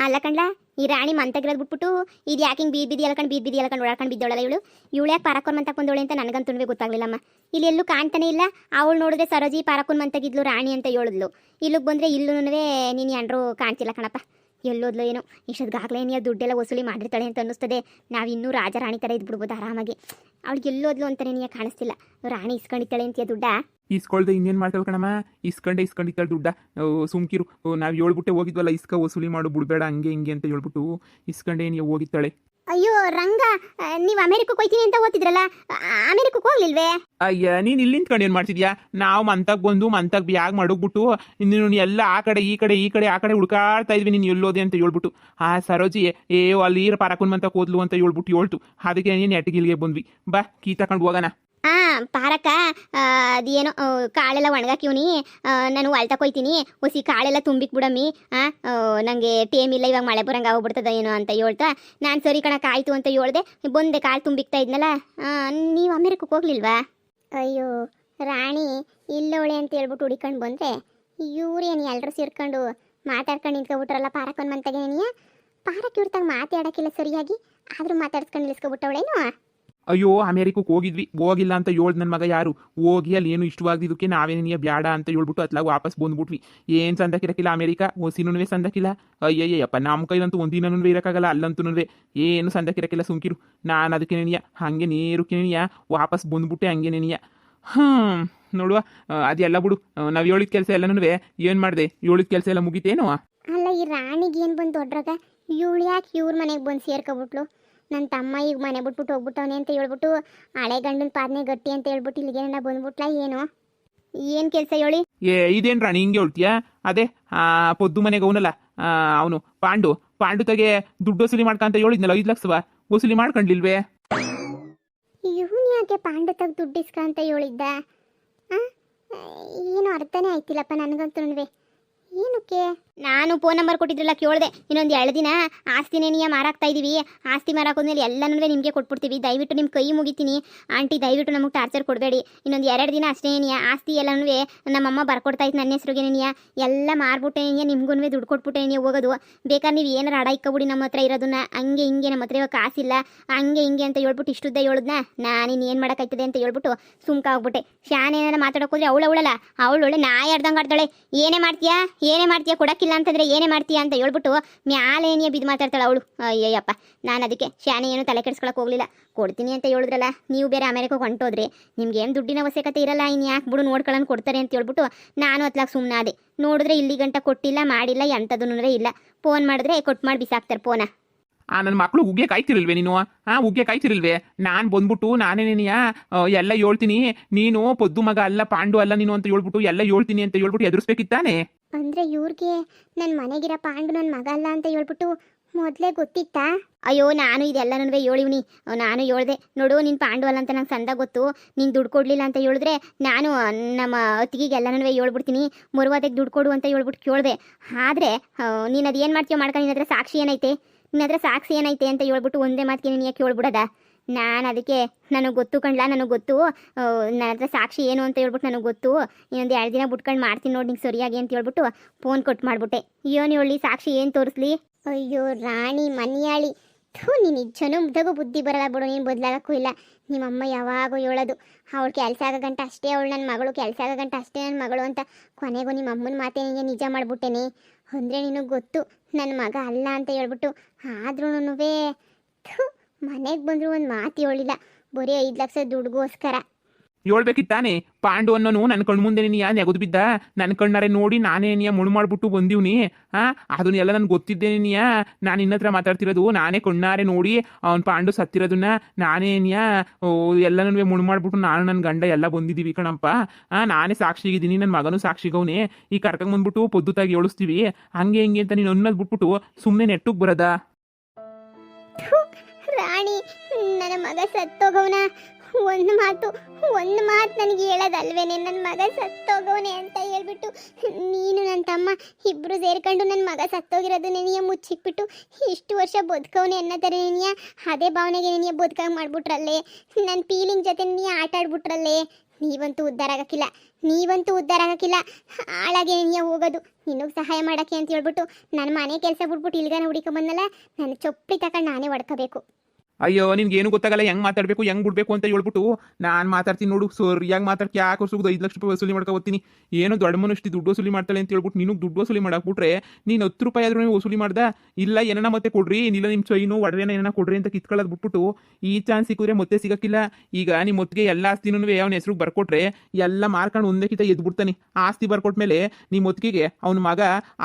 ಅಲ್ಲ ಕಣ್ಲ, ಈ ರಾಣಿ ಮಂತಗಿರೋದು ಬಿಟ್ಬಿಟ್ಟು ಇದು ಯಾಕೆ ಹಿಂಗೆ ಬೀದಿ ಎಲ್ಕೊಂಡು ಓಡಾಡ್ಕೊಂಡು ಬಿದ್ದೋಳಲ್ಲ ಇವಳು ಯಾಕೆ ಪಾರಕೋನ್ ಮಂತಕ್ಕೆ ಬಂದೋಳೆ ಅಂತ ನನಗಂತೂ ಗೊತ್ತಾಗ್ಲಿಲ್ಲಮ್ಮ. ಇಲ್ಲಿ ಎಲ್ಲೂ ಕಾಣ್ತಾನೆ ಇಲ್ಲ. ಅವಳು ನೋಡಿದ್ರೆ ಸರೋಜಿ ಪಾರಕೋನ್ ಮಂತಗಿದ್ಲು ರಾಣಿ ಅಂತ ಹೇಳಿದ್ಲು. ಇಲ್ಲಿಗೆ ಬಂದರೆ ಇಲ್ಲೂ ನೀನು ಎಂಡ್ರು ಕಾಣ್ತಿಲ್ಲ ಕಣಪ್ಪ. ಎಲ್ಲೋದ್ಲು ಏನೋ, ಇಷ್ಟೊದ್ಗಾಗಲೇ ನೀವು ದುಡ್ಡೆಲ್ಲ ವಸೂಲಿ ಮಾಡಿರ್ತಾಳೆ ಅಂತ ಅನ್ನಿಸ್ತದೆ. ನಾವು ಇನ್ನೂ ರಾಜ ರಾಣಿ ಥರ ಇದ್ಬಿಡ್ಬೋದು ಆರಾಮಾಗಿ. ಅವಳಿಗೆ ಎಲ್ಲೋದ್ಲು ಅಂತಲೇ ನೀನು ಕಾಣಿಸ್ತಿಲ್ಲ. ರಾಣಿ ಇಸ್ಕೊಂಡಿದ್ದಾಳೆ ಅಂತೀಯ ದುಡ್ಡ? ಇಸ್ಕೊಳ್ದೆ ಇನ್ನೇನು ಮಾಡ್ತಾಳೆ ಕಣಮ್ಮ, ಇಸ್ಕೊಂಡಿದ್ದಾಳೆ ದುಡ್ಡ. ಸುಮ್ಕಿರು, ನಾವು ಹೇಳ್ಬಿಟ್ಟೆ ಹೋಗಿದ್ವಲ್ಲ ಇಸ್ಕ ವಸೂಲಿ ಮಾಡು ಬಿಡಬೇಡ ಹಂಗೆ ಹಿಂಗೆ ಅಂತ ಹೇಳ್ಬಿಟ್ಟು ಇಸ್ಕೊಂಡೇ ನೀವು ಹೋಗಿದ್ದಾಳೆ. ಅಯ್ಯೋ ರಂಗ, ನೀವು ಅಮೆರಿಕಕ್ಕೆ ಹೋಗ್ತೀನಿ ಅಂತ ಓದ್ತಿದ್ರಲ್ಲ, ಅಮೆರಿಕಕ್ಕೆ ಹೋಗ್ಲಿಲ್ವೇ? ಅಯ್ಯ, ನೀನು ಇಲ್ಲಿ ನಿಂತ್ಕೊಂಡು ಏನು ಮಾಡ್ತಿದ್ಯಾ? ನಾವು ಮಂತಕ್ಕೆ ಬಂದು ಮಂತಕ್ಕೆ ಬ್ಯಾಗ್ ಮಾಡೋಗ್ಬಿಟ್ಟು ನೀನು ಎಲ್ಲ ಆ ಕಡೆ ಆ ಕಡೆ ಹುಡುಕಾಡ್ತಾ ಇದ್ವಿ. ನೀನು ಎಲ್ಲೋದೆ ಅಂತ ಹೇಳ್ಬಿಟ್ಟು ಆ ಸರೋಜಿ ಅಲ್ಲಿ ಪಾರಕುನ್ ಮಂತಕ್ಕೆ ಹೋದ್ಲು ಅಂತ ಹೇಳ್ಬಿಟ್ಟು ಅದಕ್ಕೆ ನೀನು ಎಟ್ಟಿಗಿಲ್ಗೆ ಬಂದ್ವಿ. ಬಾ ಕೀ ತಗೊಂಡು ಹೋಗೋಣ. ಪಾರಕ್ಕ, ಅದೇನೋ ಕಾಳೆಲ್ಲ ಒಣಗಾಕಿವ್ನಿ, ನಾನು ಹೊಲ್ತಕೊಯ್ತೀನಿ, ಹೊಸಿ ಕಾಳೆಲ್ಲ ತುಂಬಿಕ್ ಬಿಡಮ್ಮಿ. ನನಗೆ ಟೇಮ್ ಇಲ್ಲ, ಇವಾಗ ಮಳೆ ಬರಂಗೆ ಆಗೋಗ್ಬಿಡ್ತದ ಏನೋ ಅಂತ ಹೇಳ್ತಾ ನಾನು ಸರಿ ಕಣಕ್ಕೆ ಆಯಿತು ಅಂತ ಹೇಳ್ದೆ. ಬಂದೆ, ಕಾಳು ತುಂಬಿಕ್ತಾ ಇದ್ನಲ್ಲ. ನೀವು ಅಮೆರಿಕಕ್ಕೆ ಹೋಗ್ಲಿಲ್ವಾ? ಅಯ್ಯೋ ರಾಣಿ ಇಲ್ಲೋಳೆ ಅಂತ ಹೇಳ್ಬಿಟ್ಟು ಹುಡಿಕೊಂಡು ಬಂದರೆ ಇವ್ರೇನು ಎಲ್ಲರೂ ಸೇರ್ಕೊಂಡು ಮಾತಾಡ್ಕೊಂಡು ನಿಂತ್ಕೊಬಿಟ್ರಲ್ಲ ಪಾರಕ್ಕೊಂದು ಮಂತಾಗೆ. ನೀ ಪಾರಕ್ಕೆ ಇವ್ರತಾಗ ಮಾತಾಡೋಕ್ಕಿಲ್ಲ ಸರಿಯಾಗಿ, ಆದರೂ ಮಾತಾಡ್ಸ್ಕೊಂಡು ನಿಲ್ಸ್ಕೊಬಿಟ್ಟವಳೇನು? ಅಯ್ಯೋ, ಅಮೇರಿಕಕ್ಕೆ ಹೋಗಿಲ್ಲ ಅಂತ ಹೇಳ್ದು ನನ್ನ ಮಗ. ಯಾರು ಹೋಗಿ ಅಲ್ಲಿ ಏನು ಇಷ್ಟವಾಗಿದ್ದಕ್ಕೆ ನಾವೇನೇ ಬ್ಯಾಡ ಅಂತ ಹೇಳ್ಬಿಟ್ಟು ಅತ್ಲಾಗ ವಾಪಸ್ ಬಂದ್ಬಿಟ್ವಿ. ಏನು ಸಂದಕ್ಕಿರಕ್ಕಿಲ್ಲ ಅಮೇರಿಕಾ, ಹೊಸಿನೂ ಸಂದಕ್ಕಿಲ್ಲ. ಅಯ್ಯಯ್ಯಪ್ಪ, ನಮ್ಮ ಕೈಲಂತೂ ಒಂದಿನೂ ಇರೋಕ್ಕಾಗಲ್ಲ, ಅಲ್ಲಂತೂ ಏನು ಸಂದಕ್ಕಿರಕ್ಕಿಲ್ಲ. ಸುಮ್ಕಿರು, ನಾನು ಅದಕ್ಕೆ ನೆನೆಯ ಹಾಗೆ ನೇರಕ್ಕೆ ನೆನೆಯ ವಾಪಸ್ ಬಂದ್ಬಿಟ್ಟೆ ಹಂಗೆ ನೆನೆಯ. ನೋಡುವ, ಅದೆಲ್ಲ ಬಿಡು. ನಾವು ಹೇಳಿದ ಕೆಲಸ ಎಲ್ಲನೂ ಏನು ಮಾಡಿದೆ? ಹೇಳಿದ ಕೆಲಸ ಎಲ್ಲ ಮುಗಿತೇನೋ? ಅಲ್ಲ, ಈ ರಾಣಿಗೆ ಏನು ಬಂದು ದೊಡ್ಡರಾಗ ಇವಳು ಯಾಕೆ ಇವ್ರ ಮನೆಗೆ ಬಂದು ಸೇರ್ಕೊಬಿಟ್ಲು? ನನ್ನ ತಮ್ಮ ಈಗ ಮನೆ ಬಿಟ್ಬಿಟ್ಟು ಹೋಗ್ಬಿಟ್ಟವನೆ ಅಂತ ಹೇಳ್ಬಿಟ್ಟು ಹಳೆ ಗಂಡನ ಪಾದನೆ ಗಟ್ಟಿ ಅಂತ ಹೇಳ್ಬಿಟ್ಟು ಇಲ್ಲಿಗೆ ಬಂದ್ಬಿಟ್ಲ ಏನು? ಏನು ಕೆಲಸ ಹೇಳಿ? ಇದೇನು ರಾಣಿ ಹಿಂಗೆ ಹೇಳ್ತೀಯಾ? ಅದೇ ಪೊದ್ದು ಮನೆಗೆ ಅವನಲ್ಲ ಅವನು ಪಾಂಡು ತಗೆ ದುಡ್ಡು ವಸೂಲಿ ಮಾಡ್ಕಂತ ಹೇಳಿದ್ನಲ್ಲ, 5 ಲಕ್ಷ ವಸೂಲಿ ಮಾಡ್ಕೊಂಡಿಲ್ವೇ? ಇವನು ಯಾಕೆ ಪಾಂಡು ತಗ ದುಡ್ಡು ಇಸ್ಕ ಅಂತ ಹೇಳಿದ್ದ? ಏನು ಅರ್ಥನೇ ಆಯ್ತಿಲ್ಲಪ್ಪ ನನಗಂತೂ. ಏನಕ್ಕೆ? ನಾನು ಫೋನ್ ನಂಬರ್ ಕೊಟ್ಟಿದ್ರಲ್ಲ ಕೇಳಿದೆ. ಇನ್ನೊಂದು 2 ದಿನ ಆಸ್ತಿನೇ ಮಾರಾಕ್ತಾ ಇದ್ದೀವಿ, ಆಸ್ತಿ ಮಾರಾಕೋದ್ಮೇಲೆ ಎಲ್ಲನೂ ನಿಮಗೆ ಕೊಟ್ಬಿಡ್ತೀವಿ, ದಯವಿಟ್ಟು ನಿಮ್ಮ ಕೈ ಮುಗಿತೀನಿ ಆಂಟಿ, ದಯವಿಟ್ಟು ನಮಗೆ ಟಾರ್ಚರ್ ಕೊಡಬೇಡಿ. ಇನ್ನೊಂದು 2 ದಿನ ಅಷ್ಟೇ ಆಸ್ತಿ ಎಲ್ಲನೂ ನಮ್ಮಮ್ಮ ಬರ್ಕೊಡ್ತಾ ಇತ್ತು ನನ್ನ ಹೆಸ್ರಿಗೆ. ಎಲ್ಲ ಮಾರ್ಬಿಟ್ಟೆ ನಿಮ್ಗೂ ದುಡ್ಡು ಕೊಟ್ಬಿಟ್ಟೆ ಹೋಗೋದು. ಬೇಕಾದ್ರೆ ನೀವು ಏನಾರು ಅಡ ಇಕ್ಕಬಿಡಿ ನಮ್ಮ ಹತ್ರ ಇರೋದನ್ನ, ಹಂಗೆ ಹಿಂಗೆ ನಮ್ಮ ಹತ್ರ ಇವಾಗ ಕಾಸಿಲ್ಲ ಹಂಗೆ ಹಿಂಗೆ ಅಂತ ಹೇಳ್ಬಿಟ್ಟು ಇಷ್ಟುದ್ದ ಹೇಳಿದ್ನ. ನಾನು ಇನ್ನೇನು ಮಾಡೋಕ್ಕಾಯ್ತದೆ ಅಂತ ಹೇಳ್ಬಿಟ್ಟು ಸುಮ್ಕಾಗ್ಬಿಟ್ಟೆ. ಶಾನ್ ಏನಾರ ಮಾತಾಡೋಕೋದ್ರೆ ಅವಳಲ್ಲ, ಅವಳು ಒಳ್ಳೆ ನಾಯಿ ಆಡ್ದಂಗೆ ಆಡ್ತಾಳೆ. ಏನೇ ಮಾಡ್ತೀಯಾ ಕೊಡಕ್ಕಿಲ್ಲ ಅಂತಂದ್ರೆ ಏನೇ ಮಾಡ್ತೀಯಾ ಅಂತ ಹೇಳ್ಬಿಟ್ಟು ಮ್ಯಾಲೇನಿಯ ಬಿದ್ದು ಮಾತಾಡ್ತಾಳೆ ಅವಳು. ಅಯ್ಯಯ್ಯಪ್ಪ, ನಾನು ಅದಕ್ಕೆ ಶಾನೆ ಏನು ತಲೆ ಕೆಡಿಸ್ಕೊಳಕ್ಕೆ ಹೋಗ್ಲಿಲ್ಲ. ಕೊಡ್ತೀನಿ ಅಂತ ಹೇಳಿದ್ರಲ್ಲ, ನೀವು ಬೇರೆ ಅಮೆರಿಕಕ್ಕೆ ಹೊಂಟೋದ್ರಿ, ನಿಮ್ಗೇನು ದುಡ್ಡಿನ ಅವಶ್ಯಕತೆ ಇರಲ್ಲ, ಇನ್ನು ಯಾಕೆ ಬಿಡು ನೋಡ್ಕೊಳ್ಳೋಣ ಕೊಡ್ತಾರೆ ಅಂತ ಹೇಳ್ಬಿಟ್ಟು ನಾನು ಅತ್ಲಾಗ ಸುಮ್ಮನೆ ಅದೇ. ನೋಡಿದ್ರೆ ಇಲ್ಲಿ ಗಂಟ ಕೊಟ್ಟಿಲ್ಲ, ಮಾಡಿಲ್ಲ, ಎಂಥದೂ ಇಲ್ಲ. ಫೋನ್ ಮಾಡಿದ್ರೆ ಕೊಟ್ಟು ಮಾಡಿ ಬಿಸಾಕ್ತಾರೆ ಫೋನ. ನನ್ನ ಮಕ್ಕಳು ಉಗ್ಗೆ ಕಾಯ್ತಿರಲ್ವೇ ನೀನು? ಉಗ್ಗೆ ಕಾಯ್ತಿರಲ್ವೇ? ನಾನು ಬಂದ್ಬಿಟ್ಟು ನಾನೇನೇನಿಯ ಎಲ್ಲ ಹೇಳ್ತೀನಿ, ನೀನು ಪೊದ್ದು ಮಗ ಅಲ್ಲ, ಪಾಂಡು ಅಲ್ಲ ನೀನು ಅಂತ ಹೇಳ್ಬಿಟ್ಟು ಎಲ್ಲ ಹೇಳ್ತೀನಿ ಅಂತ ಹೇಳ್ಬಿಟ್ಟು ಎದುರಿಸ್ಬೇಕಿತ್ತಾನೆ. ಅಂದರೆ ಇವ್ರಿಗೆ ನನ್ನ ಮನೆಗಿರೋ ಪಾಂಡು ನನ್ನ ಮಗ ಅಲ್ಲ ಅಂತ ಹೇಳ್ಬಿಟ್ಟು ಮೊದಲೇ ಗೊತ್ತಿತ್ತಾ? ಅಯ್ಯೋ, ನಾನು ಇದೆಲ್ಲನೂ ಹೇಳಿವ್ನಿ. ನಾನು ಹೇಳ್ದೆ, ನೋಡು ನೀನು ಪಾಂಡು ಅಲ್ಲ ಅಂತ ನಂಗೆ ಸಂದ ಗೊತ್ತು, ನೀನು ದುಡ್ಡು ಕೊಡಲಿಲ್ಲ ಅಂತ ಹೇಳಿದ್ರೆ ನಾನು ನಮ್ಮ ಅತ್ತಿಗೆಗೆ ಎಲ್ಲನೂ ಹೇಳ್ಬಿಡ್ತೀನಿ, ಮರುವಾದಕ್ಕೆ ದುಡ್ಡು ಕೊಡು ಅಂತ ಹೇಳ್ಬಿಟ್ಟು ಕೇಳಿದೆ. ಆದರೆ ನೀನು ಅದು ಏನು ಮಾಡ್ತೀಯೋ ಮಾಡ್ಕೊಂಡು, ನಿನ್ನ ಹತ್ರ ಸಾಕ್ಷಿ ಏನೈತೆ ಅಂತ ಹೇಳ್ಬಿಟ್ಟು ಒಂದೇ ಮಾತಿಗೆ ನೀನು ಯಾಕೆ ಹೇಳ್ಬಿಡೋದ? ನಾನು ಅದಕ್ಕೆ ನನಗೆ ಗೊತ್ತು ಕಣ್ಲಾ, ನನಗೆ ಗೊತ್ತು, ನನ್ನ ಹತ್ರ ಸಾಕ್ಷಿ ಏನು ಅಂತ ಹೇಳ್ಬಿಟ್ಟು ನನಗೆ ಗೊತ್ತು. ಇನ್ನೊಂದು 2 ದಿನ ಬಿಟ್ಕೊಂಡು ಮಾಡ್ತೀನಿ ನೋಡಿ ನಿಂಗೆ ಸರಿಯಾಗಿ ಅಂತ ಹೇಳ್ಬಿಟ್ಟು ಫೋನ್ ಕೊಟ್ಟು ಮಾಡಿಬಿಟ್ಟೆ. ಏನು ಹೇಳಿ, ಸಾಕ್ಷಿ ಏನು ತೋರಿಸ್ಲಿ? ಅಯ್ಯೋ ರಾಣಿ ಮನಿಯಾಳಿ, ನೀನು ನಿಜನೂ ಮುದ್ದಗೂ ಬುದ್ಧಿ ಬರಲ್ಲ ಬಿಡು, ನೀನು ಬದಲಾಗಕ್ಕೂ ಇಲ್ಲ. ನಿಮ್ಮಮ್ಮ ಯಾವಾಗೂ ಹೇಳೋದು, ಅವಳು ಕೆಲಸ ಆಗೋ ಗಂಟ ಅಷ್ಟೇ ಅವಳು ನನ್ನ ಮಗಳು, ಕೆಲಸ ಆಗೋ ಗಂಟ ಅಷ್ಟೇ ನನ್ನ ಮಗಳು ಅಂತ. ಕೊನೆಗೂ ನಿಮ್ಮ ಅಮ್ಮನ ಮಾತೇ ನಿನಗೆ ನಿಜ ಮಾಡಿಬಿಟ್ಟೇನೆ. ಅಂದರೆ ನಿನಗೆ ಗೊತ್ತು ನನ್ನ ಮಗ ಅಲ್ಲ ಅಂತ ಹೇಳ್ಬಿಟ್ಟು. ಆದ್ರೂ ಮನೆಗೆ ಬಂದರೂ ಒಂದು ಮಾತು ಹೇಳಿಲ್ಲ, ಬರೀ 5 ಲಕ್ಷ ದುಡ್ಗೋಸ್ಕರ. ಹೇಳ್ಬೇಕಿತ್ತಾನೆ? ಪಾಂಡು ಅನ್ನೋನು ನನ್ನ ಕಣ್ಣು ಮುಂದೆ ನೀನು ನೆಗೆದು ಬಿದ್ದ, ನನ್ನ ಕಣ್ಣಾರೆ ನೋಡಿ ನಾನೇ ಮುಳು ಮಾಡ್ಬಿಟ್ಟು ಬಂದೀವ್ನಿ. ಅದನ್ನೆಲ್ಲ ನನಗೆ ಗೊತ್ತಿದ್ದೇನೆಯ, ನಾನು ಇನ್ನತ್ರ ಮಾತಾಡ್ತಿರೋದು, ನಾನೇ ಕಣ್ಣಾರೆ ನೋಡಿ ಅವ್ನು ಪಾಂಡು ಸತ್ತಿರೋದನ್ನ ನಾನೇ ಎಲ್ಲನೂ ಮುಳು ಮಾಡ್ಬಿಟ್ಟು ನಾನು ನನ್ನ ಗಂಡ ಎಲ್ಲ ಬಂದಿದ್ದೀವಿ ಕಣಪ್ಪ. ನಾನೇ ಸಾಕ್ಷಿಗಿದ್ದೀನಿ, ನನ್ನ ಮಗನೂ ಸಾಕ್ಷಿಗವನೇ. ಈ ಕರ್ಕೊಂಡ್ ಬಂದ್ಬಿಟ್ಟು ಪೊದ್ದುತಾಗಿ ಏಳಿಸ್ತೀವಿ ಹಂಗೆ ಹಿಂಗೆ ಅಂತ ನೀನು ಅನ್ನೋದು ಬಿಟ್ಬಿಟ್ಟು ಸುಮ್ಮನೆ ನೆಟ್ಟಗೆ ಬರೋದ? ರಾಣಿ, ನನ್ನ ಮಗ ಸತ್ತೋಗವನ, ಒಂದು ಮಾತು ನನಗೆ ಹೇಳೋದಲ್ವೇನೆ, ನನ್ನ ಮಗ ಸತ್ತೋಗವನೆ ಅಂತ ಹೇಳ್ಬಿಟ್ಟು ನೀನು ನನ್ನ ತಮ್ಮ ಇಬ್ಬರು ಸೇರ್ಕೊಂಡು ನನ್ನ ಮಗ ಸತ್ತೋಗಿರೋದು ನೆನೆಯ ಮುಚ್ಚಿಕ್ಬಿಟ್ಟು ಇಷ್ಟು ವರ್ಷ ಬದುಕವನೆ ಅನ್ನೋದರ ನೆನೆಯ ಅದೇ ಭಾವನೆಗೆ ನೆನೆಯ ಬದುಕಾಗಿ ಮಾಡ್ಬಿಟ್ರಲ್ಲೇ. ನನ್ನ ಫೀಲಿಂಗ್ ಜೊತೆ ನೆನೆಯ ಆಟ ಆಡ್ಬಿಟ್ರಲ್ಲೇ. ನೀವಂತೂ ಉದ್ಧಾರ ಆಗಕ್ಕಿಲ್ಲ, ಹಾಳಾಗೆ ನೀಯ ಹೋಗೋದು. ನಿನಗೆ ಸಹಾಯ ಮಾಡಕ್ಕೆ ಅಂತ ಹೇಳ್ಬಿಟ್ಟು ನನ್ನ ಮನೆ ಕೆಲಸ ಬಿಟ್ಬಿಟ್ಟು ಇಲ್ಗಾನ ಹುಡಿಕೊಂಬಂದಲ್ಲ, ನನ್ನ ಚೊಪ್ಪಲಿ ತಗೊಂಡು ನಾನೇ ಹೊಡ್ಕೋಬೇಕು. ಅಯ್ಯೋ ನಿನ್ಗೇನು ಗೊತ್ತಾಗಲ್ಲ, ಹೆಂಗ್ ಮಾತಾಡ್ಬೇಕು ಹೆಂಗ್ ಬಿಡ್ಬೇಕು ಅಂತ ಹೇಳ್ಬಿಟ್ಟು ನಾನು ಮಾತಾಡ್ತೀನಿ ನೋಡು. ಸರಿಯಾಗಿ ಮಾತಾಡ್ತಿ, ಯಾಕೆ ವರ್ಷಕ್ಕೆ 5 ಲಕ್ಷ ರೂಪಾಯಿ ವಸೂಲಿ ಮಾಡ್ಕೊಬತ್ತೀನಿ. ಏನೋ ದೊಡ್ಡ ಮನುಷ್ಟಿ ದುಡ್ಡು ವಸೂಲಿ ಮಾಡ್ತಾಳೆ ಅಂತ ಹೇಳ್ಬಿಟ್ಟು ನಿನಗೆ ದುಡ್ಡು ವಸೂಲಿ ಮಾಡಾಕ್ಬಿಟ್ರೆ ನೀನು 10 ರೂಪಾಯಿ ಆದ್ರೂ ವಸೂಲಿ ಮಾಡ್ದ. ಇಲ್ಲ ಏನನ ಮತ್ತೆ ಕೊಡ್ರಿ, ಇಲ್ಲ ನಿಮ್ಮ ಚೈನು ಒಡವೆನ ಏನನ ಕೊಡ್ರಿ ಅಂತ ಕಿತ್ಕೊಳ್ಳೋದು ಬಿಟ್ಬಿಟ್ಟು ಈ ಚಾನ್ಸ್ ಸಿಕ್ಕಿದ್ರೆ ಮತ್ತೆ ಸಿಗಕ್ಕಿಲ್ಲ. ಈಗ ನಿಮ್ಮ ಮೊತ್ತಿಗೆ ಎಲ್ಲ ಆಸ್ತಿನೂ ಅವನ ಹೆಸ್ರಿಗೆ ಬರ್ಕೊಟ್ರೆ ಎಲ್ಲ ಮಾರ್ಕೊಂಡು ಒಂದೇ ಕಿತ ಎದ್ಬಿಡ್ತಾನೆ. ಆಸ್ತಿ ಬರ್ಕೊಟ್ಮೇಲೆ ನಿಮ್ಮ ಮೊತ್ತಿಗೆ ಅವನ ಮಗ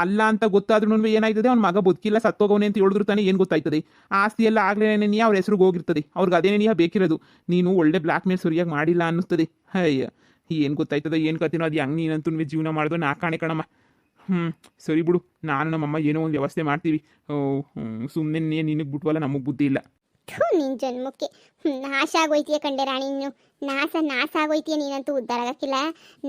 ಅಲ್ಲ ಅಂತ ಗೊತ್ತಾದ್ರೂ ಏನಾಯ್ತದೆ, ಅವ್ನ ಮಗ ಬದುಕಿಲ್ಲ ಸತ್ತೋಗವನೆ ಅಂತ ಹೇಳಿದ್ರು ತಾನೆ ಏನು ಗೊತ್ತಾಯ್ತದೆ. ಆಸ್ತಿ ಎಲ್ಲ ಆಗ್ಲೇನೆ ನೀ ಅವ್ರ ಹೆಸ್ರಿಗೆ ಹೋಗಿರ್ತದೆ, ಅವ್ರಿಗೆ ಅದೇನೇ ನೀ ಬೇಕಿರೋದು. ನೀನು ಒಳ್ಳೆ ಬ್ಲಾಕ್ ಮೇಲ್ ಸರಿಯಾಗಿ ಮಾಡಿಲ್ಲ ಅನ್ನಿಸ್ತದೆ. ಅಯ್ಯ ಏನು ಗೊತ್ತಾಯ್ತದ ಏನು ಕತ್ತಿನೋ ಅದು ಹೆಂಗೆ ನೀನಂತೂ ಜೀವನ ಮಾಡೋದು ನಾ ಕಾಣೆ ಕಣಮ್ಮ. ಸರಿ ಬಿಡು, ನಾನು ನಮ್ಮಮ್ಮ ಏನೋ ಒಂದು ವ್ಯವಸ್ಥೆ ಮಾಡ್ತೀವಿ. ಸುಮ್ಮನೆ ನಿನಗೆ ಬಿಟ್ವಲ್ಲ, ನಮಗೆ ಬುದ್ಧಿ ಇಲ್ಲ. ನಿನ್ನ ಜನ್ಮಕ್ಕೆ ನಾಶ ಆಗೋಯ್ತೀಯ ಕಂಡೆ ರಾಣಿ, ನೀನು ನಾಶ ಆಗೋಯ್ತೀಯ. ನೀನಂತೂ ಉದ್ಧಾರ ಆಗಕ್ಕಿಲ್ಲ,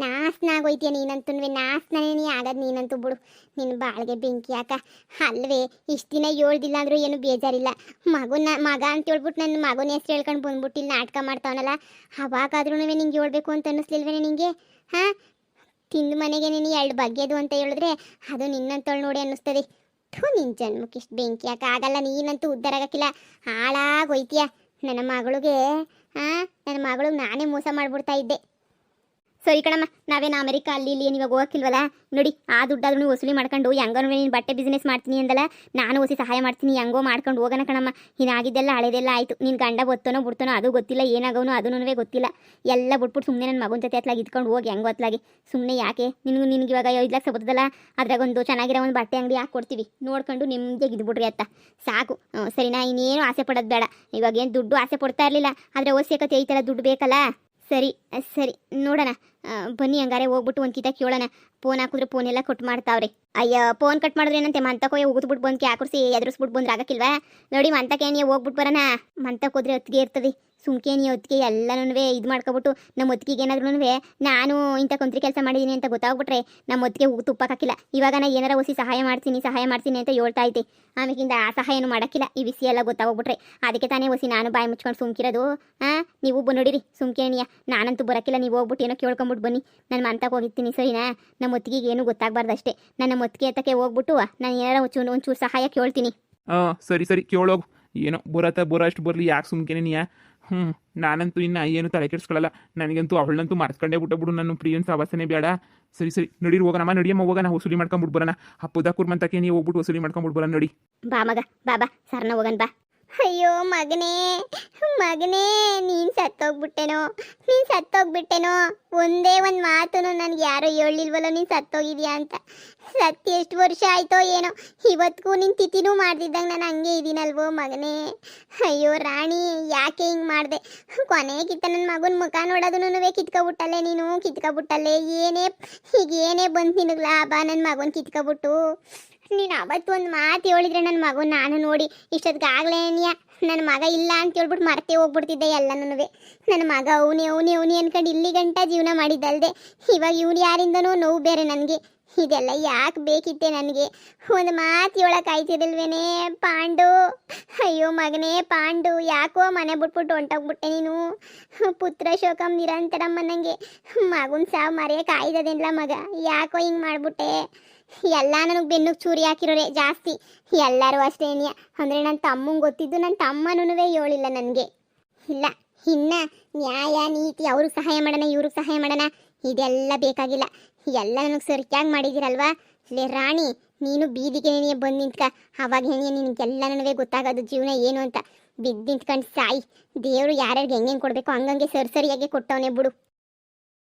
ನಾಶನ ಆಗೋಯ್ತೀಯ ನೀನಂತೂ. ನಾಶನೇ ನೀ ಆಗೋದು ನೀನಂತೂ ಬಿಡು. ನಿನ್ನ ಬಾಳಿಗೆ ಬೆಂಕಿ ಯಾಕ ಅಲ್ವೇ. ಇಷ್ಟು ದಿನ ಹೇಳ್ದಿಲ್ಲ ಅಂದ್ರೂ ಏನು ಬೇಜಾರಿಲ್ಲ. ಮಗ ಅಂತ ಹೇಳ್ಬಿಟ್ಟು ನನ್ನ ಮಗನ ಹೆಸ್ರು ಹೇಳ್ಕೊಂಡು ಬಂದ್ಬಿಟ್ಟು ಇಲ್ಲಿ ನಾಟಕ ಮಾಡ್ತಾವನಲ್ಲ, ಅವಾಗಾದ್ರೂ ನಿಂಗೆ ಹೇಳ್ಬೇಕು ಅಂತ ಅನ್ನಿಸ್ಲಿಲ್ವೇನೆ ನಿಂಗೆ? ಹಾಂ, ತಿಂದು ಮನೆಗೆ ನೀನು 2 ಬಗ್ಗೆದು ಅಂತ ಹೇಳಿದ್ರೆ ಅದು ನಿನ್ನಂತೇಳಿ ನೋಡಿ ಅನ್ನಿಸ್ತದೆ. ನಿನ್ನ ಜನ್ಮಕ್ಕೆ ಇಷ್ಟು ಬೆಂಕಿ ಯಾಕೆ ಆಗಲ್ಲ. ನೀನಂತೂ ಉದ್ಧಾರ ಆಗಕ್ಕಿಲ್ಲ, ಹಾಳಾಗೋಯ್ತೀಯ. ನನ್ನ ಮಗಳಿಗೆ ನಾನೇ ಮೋಸ ಮಾಡ್ಬಿಡ್ತಾ ಇದ್ದೆ. ಸರಿ ಕಣಮ್ಮ, ನಾವೇನು ಅಮೆರಿಕ ಅಲ್ಲಿ ಇಲ್ಲಿ ಇವಾಗ ಹೋಗಕ್ಕಿಲ್ವಲ್ಲ. ನೋಡಿ, ಆ ದುಡ್ಡಾದ್ರೂ ವಸೂಲಿ ಮಾಡ್ಕೊಂಡು ಹೆಂಗೋ ನೀನು ಬಟ್ಟೆ ಬಿಸ್ನೆಸ್ ಮಾಡ್ತೀನಿ ಅಂದಲ್ಲ, ನಾನು ಹೊಸಿ ಸಹಾಯ ಮಾಡ್ತೀನಿ, ಹೆಂಗೋ ಮಾಡ್ಕೊಂಡು ಹೋಗೋಣ ಕಣಮ್ಮ. ಇನ್ನಾಗಿದ್ದೆಲ್ಲ ಹಳೆದೆಲ್ಲ ಆಯಿತು. ನಿನ್ನ ಗಂಡ ಬತ್ತನೋ ಬಿಡ್ತಾನೋ ಅದು ಗೊತ್ತಿಲ್ಲ, ಏನಾಗೋನು ಅದೂ ಗೊತ್ತಿಲ್ಲ. ಎಲ್ಲ ಬಿಟ್ಬಿಟ್ಟು ಸುಮ್ಮನೆ ನನ್ನ ಮಗನ ಜೊತೆ ಅತ್ಲಾಗಿ ಇದ್ಕೊಂಡು ಹೋಗಿ ಹೆಂಗೋ ಅತ್ಲಾಗಿ ಸುಮ್ಮನೆ ಯಾಕೆ. ನಿನಗೆ ಇವಾಗ 5 ಲಕ್ಷ ಬರ್ತದಲ್ಲ, ಅದ್ರಾಗೊಂದು ಚೆನ್ನಾಗಿರೋ ಒಂದು ಬಟ್ಟೆ ಅಂಗಡಿ ಹಾಕಿ ಕೊಡ್ತೀವಿ, ನೋಡ್ಕೊಂಡು ನಿಮ್ಗೆ ಇದ್ಬಿಟ್ರಿ ಅತ್ತ ಸಾಕು. ಸರಿನಾ, ಇನ್ನೇನು ಆಸೆ ಪಡೋದು ಬೇಡ. ಇವಾಗ ಏನು ದುಡ್ಡು ಆಸೆ ಪಡ್ತಾ ಇರಲಿಲ್ಲ, ಆದರೆ ಅವಶ್ಯಕತೆ ಐತಲ್ಲ, ದುಡ್ಡು ಬೇಕಲ್ಲ. ಸರಿ ನೋಡೋಣ ಬನ್ನಿ, ಹಂಗಾರೆ ಹೋಗ್ಬಿಟ್ಟು ಒಂದು ಕಿತ ಕೇಳೋಣ. ಫೋನ್ ಹಾಕಿದ್ರೆ ಫೋನ್ ಎಲ್ಲ ಕಟ್ ಮಾಡ್ತಾವ್ರೆ. ಅಯ್ಯೋ, ಫೋನ್ ಕಟ್ ಮಾಡಿದ್ರೆ ಏನಂತೆ, ಮಂತಕ್ಕೆ ಉಗಿದ್ಬಿಟ್ಟು ಬಂದು ಕ್ಯಾಕುರ್ಸಿ ಎದುರಿಸ್ಬಿಟ್ಟು ಬಂದ್ರೆ ಆಗಕ್ಕಿಲ್ವಾ? ನೋಡಿ, ಮಂತಕ್ಕೆ ನೀವು ಹೋಗ್ಬಿಟ್ಟು ಬರೋಣ. ಮಂತಕ್ಕೆ ಹೋದ್ರೆ ಹೊತ್ತಿಗೆ ಇರ್ತದೆ. ಸುಮ್ಕೆ ನೀವು ಹೊತ್ತಿಗೆ ಎಲ್ಲನೂ ಇದು ಮಾಡ್ಕೊಬಿಟ್ಟು ನಮ್ಮ ಹೊತ್ತಿಗೆ ಏನಾದ್ರೂ ನಾನು ಇಂಥ ಕೊಂತ್ರಿ ಕೆಲಸ ಮಾಡಿದ್ದೀನಿ ಅಂತ ಗೊತ್ತಾಗ್ಬಿಟ್ರೆ ನಮ್ಮ ಹೊತ್ತಿಗೆ ತುಪ್ಪಕ್ಕಾಕಿಲ್ಲ. ಇವಾಗ ನಾ ಏನಾರ ಹೊಸಿ ಸಹಾಯ ಮಾಡ್ತೀನಿ ಅಂತ ಹೇಳ್ತಾ ಐತೆ. ಆಮೇಕಿಂದ ಆ ಸಹಾಯನೂ ಮಾಡೋಕ್ಕಿಲ್ಲ, ಈ ವಿಷಯ ಎಲ್ಲ ಗೊತ್ತಾಗ್ಬಿಟ್ರೆ. ಅದಕ್ಕೆ ತಾನೇ ಹೊಸಿ ನಾನು ಬಾಯಿ ಮುಚ್ಕೊಂಡು ಸುಮ್ಕಿರೋದು. ನೀವು ನೋಡಿರಿ ಸುಮ್ಕೇನಿಯ, ನಾನಂತೂ ಬರೋಕ್ಕಿಲ್ಲ. ನೀವು ಹೋಗ್ಬಿಟ್ಟು ಏನೋ ಕೇಳ್ಕೊಂಬಿಟ್ಟು ಬನ್ನಿ, ನಾನು ಮಂತಕ್ಕೆ ಹೋಗಿರ್ತೀನಿ. ಸರಿನಾ, ನಮ್ಮ ಹೊತ್ತಿಗೆ ಏನು ಗೊತ್ತಾಗಬಾರ್ದು ಅಷ್ಟೇ. ನನ್ನ ಹೊತ್ತಿಗೆ ಎತ್ತಕ್ಕೆ ಹೋಗ್ಬಿಟ್ಟು ನಾನು ಏನಾರ ಒಂಚೂರು ಸಹಾಯ ಕೇಳ್ತೀನಿ. ಸರಿ ಕೇಳೋಗು. ಏನೋ ಬರೋ ಅಷ್ಟು ಬರಲಿ, ಯಾಕೆ ಸುಮ್ಕೇನೆ ನೀಯ. ನಾನಂತೂ ಇನ್ನು ಏನು ತಲೆ ಕೆಡಿಸ್ಕೊಳ್ಳಲ್ಲ. ನನಗಂತೂ ಅವಳಂತೂ ಮರ್ಸ್ಕೊಂಡೇ ಬಿಟ್ಟು ನನ್ನ ಪ್ರಿಯನ್ ಸವಾಸನೆ ಬೇಡ. ಸರಿ ನಡೀರಿ ಹೋಗೋಣ, ನಡಿಯಮ್ಮ ಹೋಗೋಣ, ವಸೂಲಿ ಮಾಡ್ಕೊಂಬಿಟ್ಟು ಬರೋಣ. ಹಪ್ಪದ ಕುರ್ಮಂತಕ್ಕೆ ನೀವು ಹೋಗ್ಬಿಟ್ಟು ವಸೂಲಿ ಮಾಡ್ಕೊಂಬಿಟ್ಟು ಬರೋಣ. ನೋಡಿ ಬಾ ಮಗ, ಬಾ ಸರ್ನ ಹೋಗೋಣ ಬಾ. ಅಯ್ಯೋ ಮಗನೇ, ನೀನು ಸತ್ತೋಗ್ಬಿಟ್ಟೆನೋ. ಒಂದೇ ಒಂದು ಮಾತು ನನಗೆ ಯಾರೋ ಹೇಳಿಲ್ವಲ್ಲೋ ನೀನು ಸತ್ತೋಗಿದ್ಯಾ ಅಂತ. ಸತ್ತಿ ಎಷ್ಟು ವರ್ಷ ಆಯ್ತೋ ಏನೋ, ಇವತ್ತಿಗೂ ನೀನು ತಿಥಿನೂ ಮಾಡ್ದಿದ್ದಂಗೆ ನಾನು ಹಂಗೆ ಇದ್ದೀನಲ್ವೋ ಮಗನೇ. ಅಯ್ಯೋ ರಾಣಿ, ಯಾಕೆ ಹಿಂಗೆ ಮಾಡಿದೆ? ಕೊನೆಗಿತ್ತ ನನ್ನ ಮಗನ ಮುಖ ನೋಡೋದನ್ನು ಕಿತ್ಕೊಬಿಟ್ಟಲ್ಲೇ ನೀನು, ಏನೇ ಬಂತು ನಿನಗೆ ಲಾಭ ನನ್ನ ಮಗನ ಕಿತ್ಕೊಬಿಟ್ಟು? ನೀನು ಅವತ್ತು ಒಂದು ಮಾತು ಹೇಳಿದ್ರೆ ನನ್ನ ಮಗನ ನಾನು ನೋಡಿ ಇಷ್ಟೊತ್ತಿಗಾಗಲೇ ನನ್ನ ಮಗ ಇಲ್ಲ ಅಂತ ಹೇಳ್ಬಿಟ್ಟು ಮರ್ತೇ ಹೋಗ್ಬಿಡ್ತಿದ್ದೆ ಎಲ್ಲನೂ. ನನ್ನ ಮಗ ಅವನೇ ಅನ್ಕೊಂಡು ಇಲ್ಲಿ ಗಂಟ ಜೀವನ ಮಾಡಿದ್ದಲ್ದೆ ಇವಾಗ ಇವನು ಯಾರಿಂದನೂ ನೋವು ಬೇರೆ ನನಗೆ. ಇದೆಲ್ಲ ಯಾಕೆ ಬೇಕಿತ್ತೆ ನನಗೆ? ಒಂದು ಮಾತು ಹೇಳೋಕ್ಕಾಯ್ತಿದಿಲ್ವೇನೆ ಪಾಂಡು? ಅಯ್ಯೋ ಮಗನೇ ಪಾಂಡು, ಯಾಕೋ ಮನೆ ಬಿಟ್ಬಿಟ್ಟು ಹೊಂಟೋಗ್ಬಿಟ್ಟೆ ನೀನು. ಪುತ್ರ ಶೋಕಂ ನಿರಂತರಮ್ಮ, ನನಗೆ ಮಗನ ಸಾವು ಮರೆಯೋಕ್ಕಾಯ್ತದೇನಿಲ್ಲ ಮಗ, ಯಾಕೋ ಹಿಂಗೆ ಮಾಡ್ಬಿಟ್ಟೆ? ಎಲ್ಲ ನನಗೆ ಬೆನ್ನಿಗೆ ಚೂರಿ ಹಾಕಿರೋರೆ ಜಾಸ್ತಿ, ಎಲ್ಲರೂ ಅಷ್ಟೇ. ಅಂದರೆ ನನ್ನ ತಮ್ಮಂಗೆ ಗೊತ್ತಿದ್ದು, ನನ್ನ ತಮ್ಮನೂ ಹೇಳಿಲ್ಲ ನನಗೆ. ಇಲ್ಲ, ಇನ್ನು ನ್ಯಾಯ ನೀತಿ, ಅವ್ರಿಗೆ ಸಹಾಯ ಮಾಡೋಣ ಇವ್ರಿಗೆ ಸಹಾಯ ಮಾಡೋಣ ಇದೆಲ್ಲ ಬೇಕಾಗಿಲ್ಲ. ಎಲ್ಲ ನನಗೆ ಸರಿಯಾಗಿ ಮಾಡಿದ್ದೀರಲ್ವಾ? ಲೇ ರಾಣಿ, ನೀನು ಬೀದಿಗೆ ಬಂದು ನಿಂತ್ಕ, ಅವಾಗ ನಿನಗೆಲ್ಲ ನನಗೆ ಗೊತ್ತಾಗೋದು ಜೀವನ ಏನು ಅಂತ. ಬಿದ್ದು ನಿಂತ್ಕೊಂಡು ಸಾಯಿ. ದೇವರು ಯಾರ್ಯಾರಿಗೆ ಹೆಂಗೆ ಕೊಡಬೇಕು ಹಂಗಂಗೆ ಸರಿಯಾಗಿ ಕೊಟ್ಟವನೇ ಬಿಡು.